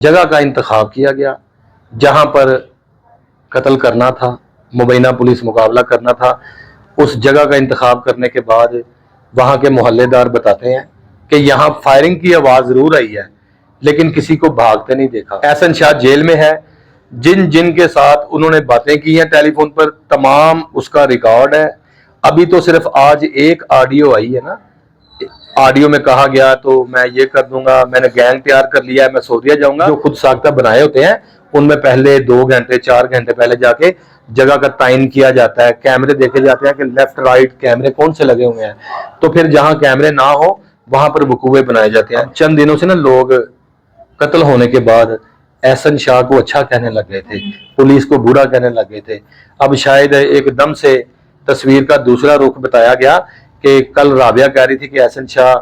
जगह का इंतखाब किया गया जहां पर कत्ल करना था, मुबैना पुलिस मुकाबला करना था। उस जगह का इंतखाब करने के बाद वहां के मोहल्लेदार बताते हैं कि यहाँ फायरिंग की आवाज जरूर आई है लेकिन किसी को भागते नहीं देखा। एहसन शाह जेल में है। जिन जिन के साथ उन्होंने बातें की हैं टेलीफोन पर तमाम उसका रिकॉर्ड है। अभी तो सिर्फ आज एक ऑडियो आई है ना, ऑडियो में कहा गया तो मैं ये कर दूंगा, मैंने गैंग तैयार कर लिया है, मैं सऊदीया जाऊंगा। जो खुद साख्ता बनाए होते हैं उनमें पहले 2 घंटे 4 घंटे पहले जाके जगह का तायन किया जाता है, कैमरे देखे जाते हैं कि लेफ्ट राइट कैमरे कौन से लगे हुए हैं। तो फिर जहां कैमरे ना हो वहां पर वकूवे बनाए जाते हैं। चंद दिनों से ना लोग कत्ल होने के बाद एहसन शाह को अच्छा कहने लग गए थे, पुलिस को बुरा कहने लग गए थे। अब शायद एकदम से तस्वीर का दूसरा रुख बताया गया कि कल राबिया कह रही थी कि एहसन शाह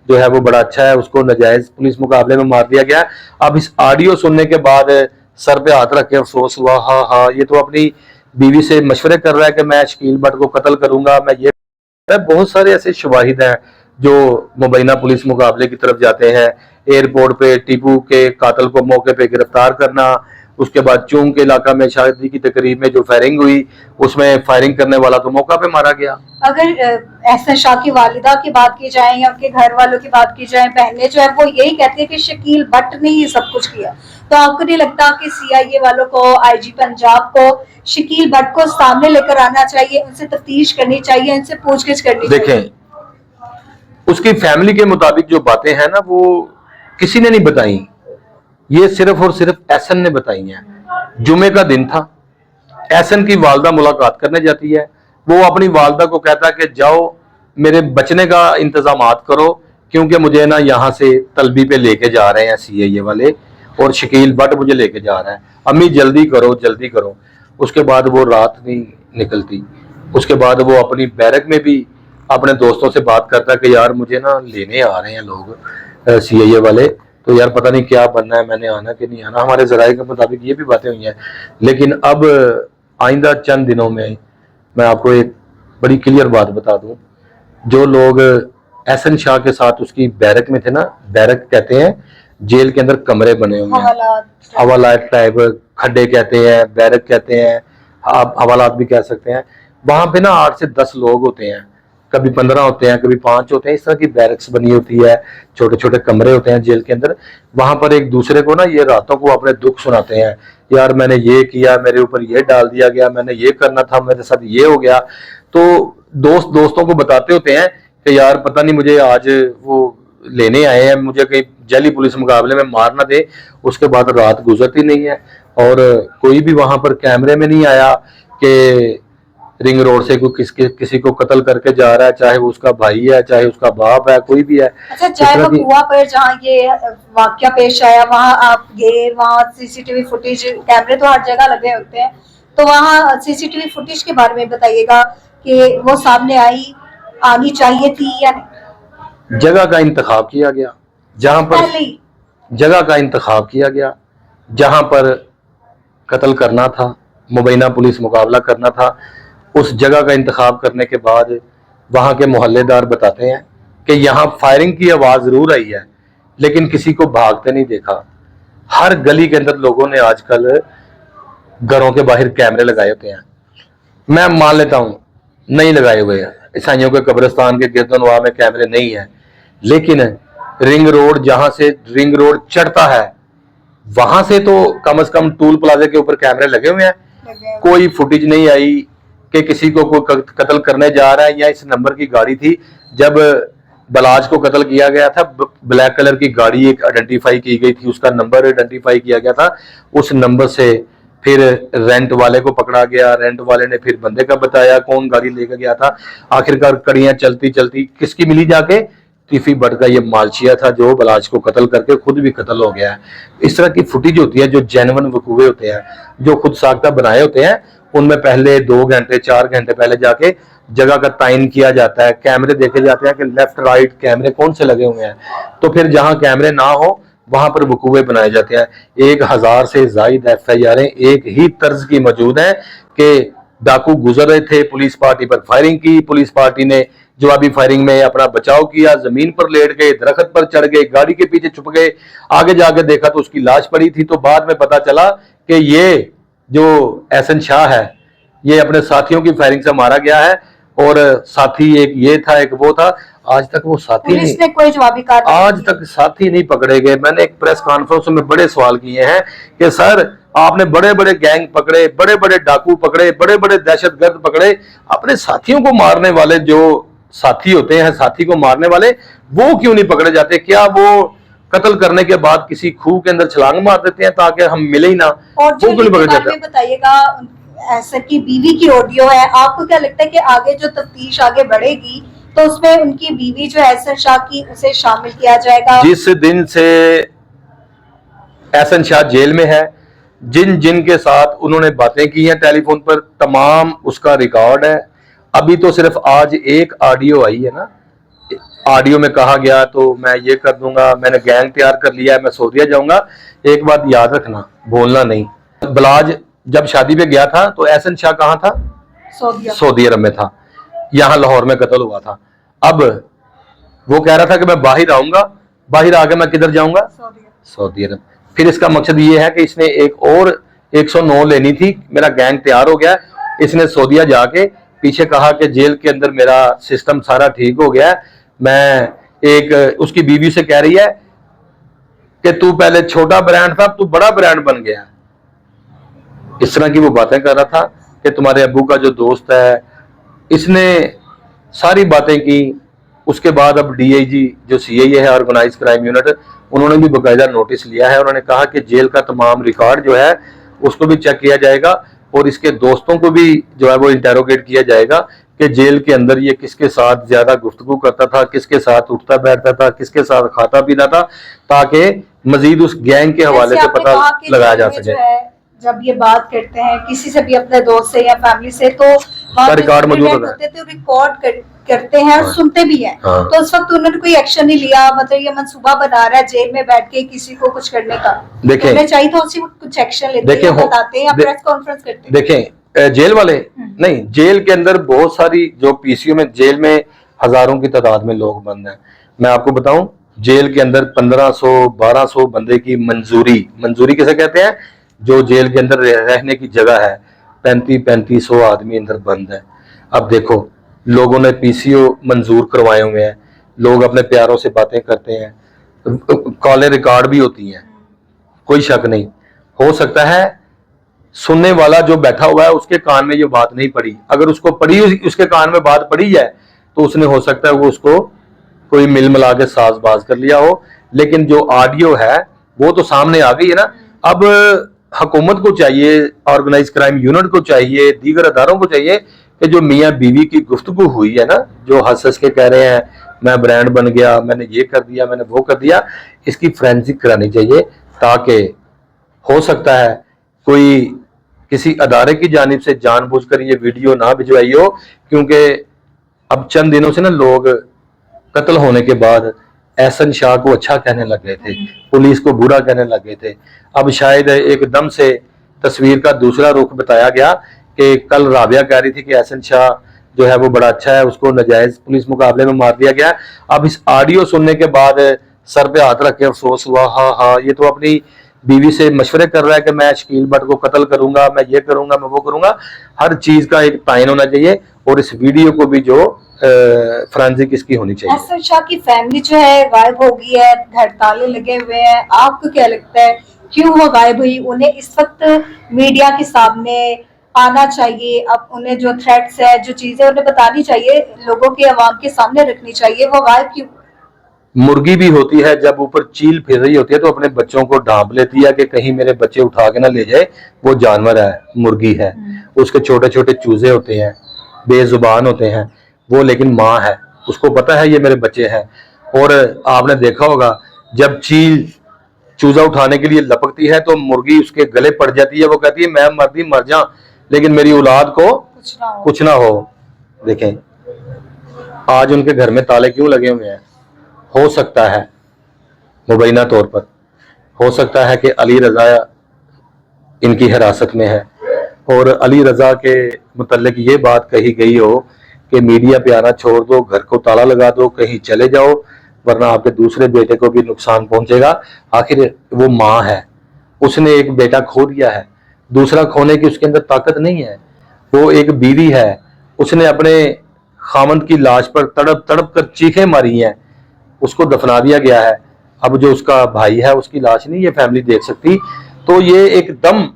जो है वो बड़ा अच्छा है, उसको नाजायज पुलिस मुकाबले में मार दिया गया। अब इस ऑडियो सुनने के बाद सर पे हाथ रख के अफसोस हुआ, हाँ ये तो अपनी बीवी से मशवरे कर रहा है कि मैं शकील भट्ट को कत्ल करूंगा, मैं ये। बहुत सारे ऐसे शवाहिद हैं जो मुबैना पुलिस मुकाबले की तरफ जाते हैं। एयरपोर्ट पे टीपू के कातल को मौके पे गिरफ्तार करना, उसके बाद चूंग के इलाका में शादी की तकरीब में जो फायरिंग हुई उसमें फायरिंग करने वाला तो मौका पे मारा गया। अगर एहसन शाह की वालिदा की बात की जाए या उनके घर वालों की बात की जाए, बहनें जो है वो यही कहती है कि शकील भट्ट ने ये सब कुछ किया, तो आपको नहीं लगता कि CIA वालों को, IG पंजाब को शकील भट्ट को सामने लेकर आना चाहिए, उनसे तफ्तीश करनी चाहिए, उनसे पूछगिछ करनी चाहिए? देखें, उसकी फैमिली के मुताबिक जो बातें हैं ना वो किसी ने नहीं बताई, ये सिर्फ और सिर्फ एहसन ने बताई हैं। जुमे का दिन था, एहसन की वालदा मुलाकात करने जाती है। वो अपनी वालदा को कहता है कि जाओ मेरे बचने का इंतजाम करो क्योंकि मुझे ना यहाँ से तलबी पे लेके जा रहे हैं CIA वाले और शकील भट्ट मुझे लेके जा रहा है, अम्मी जल्दी करो जल्दी करो। उसके बाद वो रात नहीं निकलती। उसके बाद वो अपनी बैरक में भी अपने दोस्तों से बात करता है कि यार मुझे ना लेने आ रहे हैं लोग CIA वाले, तो यार पता नहीं क्या बनना है, मैंने आना कि नहीं आना। हमारे जराये के मुताबिक ये भी बातें हुई हैं। लेकिन अब आइंदा चंद दिनों में मैं आपको एक बड़ी क्लियर बात बता दूं, जो लोग एहसन शाह के साथ उसकी बैरक में थे ना, बैरक कहते हैं जेल के अंदर कमरे बने हुए हैं, हवालात टाइप, खड्डे कहते हैं, बैरक कहते हैं, आप हवालात भी कह सकते हैं। वहां पे ना 8 से 10 लोग होते हैं, कभी 15 होते हैं, कभी 5 होते हैं। इस तरह की बैरक्स बनी होती है, छोटे छोटे कमरे होते हैं जेल के अंदर। वहां पर एक दूसरे को ना ये रातों को अपने दुख सुनाते हैं, यार मैंने ये किया, मेरे ऊपर ये डाल दिया गया, मैंने ये करना था, मेरे साथ ये हो गया। तो दोस्त दोस्तों को बताते होते हैं कि यार पता नहीं मुझे आज वो लेने आए हैं, मुझे कहीं जाली पुलिस मुकाबले में मार ना दे। उसके बाद रात गुजरती नहीं है और कोई भी वहां पर कैमरे में नहीं आया कि रिंग रोड से कोई किसी को कत्ल करके जा रहा है, चाहे वो उसका भाई है, चाहे उसका बाप है, कोई भी है। अच्छा, चाहे वो कुआं पर जहाँ ये वाकया पेश आया वहाँ आप गए, वहाँ CCTV फुटेज, कैमरे तो हर जगह लगे होते हैं, तो वहाँ CCTV फुटेज के बारे में बताइएगा कि वो सामने आनी चाहिए थी या नहीं? जगह का इंतखाब किया गया जहां पर जगह का इंतखाब किया गया जहां पर कत्ल करना था, मुबैना पुलिस मुकाबला करना था। उस जगह का इंतखाब करने के बाद वहां के मोहल्लेदार बताते हैं कि यहाँ फायरिंग की आवाज जरूर आई है लेकिन किसी को भागते नहीं देखा। हर गली के अंदर लोगों ने आजकल घरों के बाहर कैमरे लगाए होते हैं। मैं मान लेता हूं नहीं लगाए हुए हैं, ईसाइयों के कब्रिस्तान के गिरदनवाह में कैमरे नहीं है, लेकिन रिंग रोड जहां से रिंग रोड चढ़ता है वहां से तो कम से कम टूल प्लाजा के ऊपर कैमरे लगे हुए हैं। कोई फुटेज नहीं आई कि किसी को कोई कत्ल करने जा रहा है। या इस नंबर की गाड़ी थी जब बलाज को कत्ल किया गया था, ब्लैक कलर की गाड़ी एक आइडेंटिफाई की गई थी, उसका नंबर आइडेंटिफाई किया गया था। उस नंबर से फिर रेंट वाले को पकड़ा गया, रेंट वाले ने फिर बंदे का बताया कौन गाड़ी लेकर गया था। आखिरकार कड़ियां चलती चलती किसकी मिली जाके, तीफी भट्ट का ये मालचिया था जो बलाज को कत्ल करके खुद भी कत्ल हो गया है। इस तरह की फुटेज होती है जो जेन्युइन वकूवे होते हैं, जो खुद साख्ता बनाए होते हैं, उनमें पहले 2 घंटे 4 घंटे पहले जाके जगह का तायन किया जाता है, कैमरे देखे जाते हैं कि लेफ्ट राइट कैमरे कौन से लगे हुए हैं। तो फिर जहां कैमरे ना हो वहां पर वकूवे बनाए जाते हैं। 1000 से ज्यादा FIR एक ही तर्ज की मौजूद है कि डाकू गुजर रहे थे, पुलिस पार्टी पर फायरिंग की, पुलिस पार्टी ने जवाबी फायरिंग में अपना बचाव किया, जमीन पर लेट गए, दरख्त पर चढ़ गए, गाड़ी के पीछे छुप गए, आगे जाके देखा तो उसकी लाश पड़ी थी। तो बाद में पता चला कि ये जो एहसन शाह है ये अपने साथियों की फायरिंग से मारा गया है, और साथी एक ये था एक वो था। आज तक वो साथी पुलिस नहीं, ने कोई जवाबी कार्रवाई आज तक साथी नहीं पकड़े गए। मैंने एक प्रेस कॉन्फ्रेंस में बड़े सवाल किए हैं कि सर आपने बड़े बड़े गैंग पकड़े, बड़े बड़े डाकू पकड़े, बड़े बड़े दहशतगर्द पकड़े, अपने साथियों को मारने वाले जो साथी होते हैं, साथी को मारने वाले, वो क्यों नहीं पकड़े जाते? क्या वो कत्ल करने के बाद किसी खूह के अंदर छलांग मार देते हैं ताकि हम मिले ही ना? और जो वो क्यों नहीं पकड़े जाते? बताइएगा, एहसन की बीवी की ऑडियो है, आपको क्या लगता है कि आगे जो तफ्तीश आगे बढ़ेगी तो उसमें उनकी बीवी जो एहसन शाह की उसे शामिल किया जाएगा? जिस दिन से एहसन शाह जेल में है, जिन जिन के साथ उन्होंने बातें की हैं टेलीफोन पर, तमाम उसका रिकॉर्ड है। अभी तो सिर्फ आज एक ऑडियो आई है ना, ऑडियो में कहा गया तो मैं ये कर दूंगा, मैंने गैंग तैयार कर लिया है, मैं सऊदीया जाऊंगा। एक बात याद रखना, बोलना नहीं। बलाज जब शादी पे गया था तो एहसन शाह कहाँ था? सऊदी अरब में था, यहाँ लाहौर में कत्ल हुआ था। अब वो कह रहा था कि मैं बाहर आऊंगा, बाहर आके मैं किधर जाऊंगा? सऊदी अरब। फिर इसका मकसद ये है कि इसने एक और 109 लेनी थी, मेरा गैंग तैयार हो गया। इसने सऊदीया जाके पीछे कहा कि जेल के अंदर मेरा सिस्टम सारा ठीक हो गया है। मैं एक उसकी बीवी से कह रही है कि तू पहले छोटा ब्रांड था, अब तू बड़ा ब्रांड बन गया। इस तरह की वो बातें कर रहा था कि तुम्हारे अब्बू का जो दोस्त है, इसने सारी बातें की। उसके बाद अब डीआईजी जो सीआईए है, ऑर्गेनाइज क्राइम यूनिट, उन्होंने भी बाकायदा नोटिस लिया है। उन्होंने कहा कि जेल का तमाम रिकॉर्ड जो है उसको भी चेक किया जाएगा और इसके दोस्तों को भी जो है वो इंटेरोगेट किया जाएगा कि जेल के अंदर ये किसके साथ ज्यादा गुफ्तगू करता था, किसके साथ उठता बैठता था, किसके साथ खाता पीता था, ताकि मजीद उस गैंग के हवाले से पता लगाया जा सके। जब ये बात करते हैं किसी से भी, अपने दोस्त से या फैमिली से, तो रिकॉर्ड मौजूद होता है, तो रिकॉर्ड करते हैं और सुनते भी हैं। तो उस वक्त उन्होंने कोई एक्शन नहीं लिया, मतलब ये मंसूबा बना रहा है जेल में बैठ के किसी को कुछ करने का। देखें, चाहिए था उसी वक्त कुछ एक्शन लेते हैं, बताते हैं, प्रेस कॉन्फ्रेंस करते हैं। देखें, जेल वाले नहीं, जेल के अंदर बहुत सारी जो पीसीओ में, जेल में हजारों की तादाद में लोग बंद हैं। मैं आपको बताऊं, जेल के अंदर 1500 1200 बंदे की मंजूरी किसे कहते हैं? जो जेल के अंदर रहने की जगह है, 3500 आदमी अंदर बंद है। अब देखो, लोगों ने पीसीओ मंजूर करवाए हुए हैं, लोग अपने प्यारों से बातें करते हैं, कॉलें रिकॉर्ड भी होती हैं, कोई शक नहीं। हो सकता है सुनने वाला जो बैठा हुआ है उसके कान में ये बात नहीं पड़ी, अगर उसको पड़ी, उसके कान में बात पड़ी है तो उसने हो सकता है वो उसको कोई मिल मिला के साजबाज कर लिया हो। लेकिन जो ऑडियो है वो तो सामने आ गई है ना। अब हुकूमत को चाहिए, ऑर्गेनाइज क्राइम यूनिट को चाहिए, दीगर अदारों को चाहिए कि जो मियाँ बीवी की गुफ्तगू हुई है ना, जो हंस हंस के कह रहे हैं मैं ब्रांड बन गया, मैंने ये कर दिया, मैंने वो कर दिया, इसकी फोरेंसिक करानी चाहिए, ताकि हो सकता है कोई किसी अदारे की जानिब से जानबूझकर ये वीडियो ना भिजवाई हो। क्योंकि अब चंद दिनों से ना लोग कत्ल होने के बाद एहसन शाह को अच्छा कहने लग गए थे, पुलिस को बुरा कहने लग गए थे। अब शायद एकदम से तस्वीर का दूसरा रुख बताया गया कि कल राबिया कह रही थी कि एहसन शाह जो है वो बड़ा अच्छा है, उसको नाजायज पुलिस मुकाबले में मार दिया गया। अब इस ऑडियो सुनने के बाद सर पे हाथ रख के अफसोस हुआ, हाँ, ये तो अपनी बीवी से मशवरे कर रहा है कि मैं शकील भट्ट को कत्ल करूंगा, मैं ये करूंगा, मैं वो करूंगा। हर चीज का एक तायन होना चाहिए और इस वीडियो को भी जो फोरेंसिक इसकी होनी चाहिए। एहसन शाह की फैमिली जो है गायब हो गई है, घर ताले लगे हुए हैं, आपको क्या लगता है क्यों वो गायब हुई? उन्हें इस वक्त मीडिया के सामने आना चाहिए, अब उन्हें जो थ्रेट्स है, जो चीजें उन्हें बतानी चाहिए, लोगों के अवाम के सामने रखनी चाहिए, वो गायब क्यों? मुर्गी भी होती है, जब ऊपर चील फिर रही होती है तो अपने बच्चों को ढांप लेती है कि कहीं मेरे बच्चे उठा के ना ले जाए। वो जानवर है, मुर्गी है, उसके छोटे छोटे चूजे होते हैं, बेजुबान होते हैं, वो लेकिन माँ है, उसको पता है ये मेरे बच्चे हैं। और आपने देखा होगा जब चील चूजा उठाने के लिए लपकती है तो मुर्गी उसके गले पड़ जाती है, वो कहती है मैं मर्दी मर जा लेकिन मेरी औलाद को कुछ ना हो। देखें, आज उनके घर में ताले क्यों लगे हुए हैं? हो सकता है मुबैना तौर पर, हो सकता है कि अली रजा इनकी हिरासत में है और अली रजा के मुतल्लिक ये बात कही गई हो कि मीडिया पे आना छोड़ दो, घर को ताला लगा दो, कहीं चले जाओ, वरना आपके दूसरे बेटे को भी नुकसान पहुंचेगा। आखिर वो माँ है, उसने एक बेटा खो दिया है, दूसरा खोने की उसके अंदर ताकत नहीं है। वो एक बीवी है, उसने अपने खामंद की लाश पर तड़प तड़प कर चीखें मारी हैं, उसको दफना दिया गया है। अब जो उसका भाई है उसकी लाश नहीं ये फैमिली देख सकती। तो ये एकदम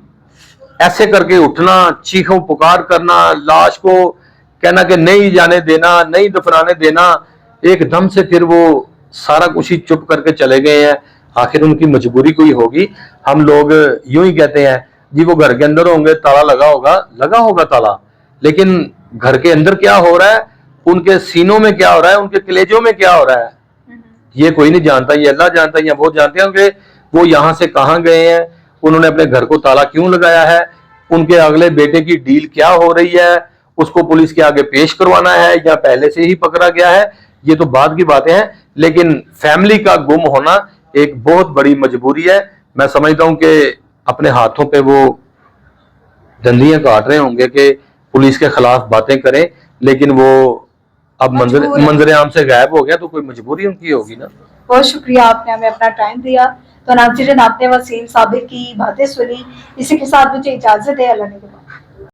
ऐसे करके उठना, चीखों पुकार करना, लाश को कहना कि नहीं जाने देना, नहीं दफनाने देना, एकदम से फिर वो सारा कुछ ही चुप करके चले गए हैं। आखिर उनकी मजबूरी कोई होगी। हम लोग यूं ही कहते हैं जी वो घर के अंदर होंगे, ताला लगा होगा ताला, लेकिन घर के अंदर क्या हो रहा है, उनके सीनों में क्या हो रहा है, उनके कलेजों में क्या हो रहा है, ये कोई नहीं जानता। ये अल्लाह जानता है, या वो जानते हैं कि वो यहाँ से कहाँ गए हैं, उन्होंने अपने घर को ताला क्यों लगाया है, उनके अगले बेटे की डील क्या हो रही है, उसको पुलिस के आगे पेश करवाना है या पहले से ही पकड़ा गया है, ये तो बाद की बातें हैं। लेकिन फैमिली का गुम होना एक बहुत बड़ी मजबूरी है। मैं समझता हूं कि अपने हाथों पे वो दंदियां काट रहे होंगे कि पुलिस के खिलाफ बातें करें, लेकिन वो अब मंजर आम से गायब हो गया, तो कोई मजबूरी उनकी होगी ना। बहुत शुक्रिया, आपने हमें अपना टाइम दिया। तो नाज़रीन, आपने वसीम साबिर की बातें सुनी, इसी के साथ मुझे इजाजत है। अल्लाह ने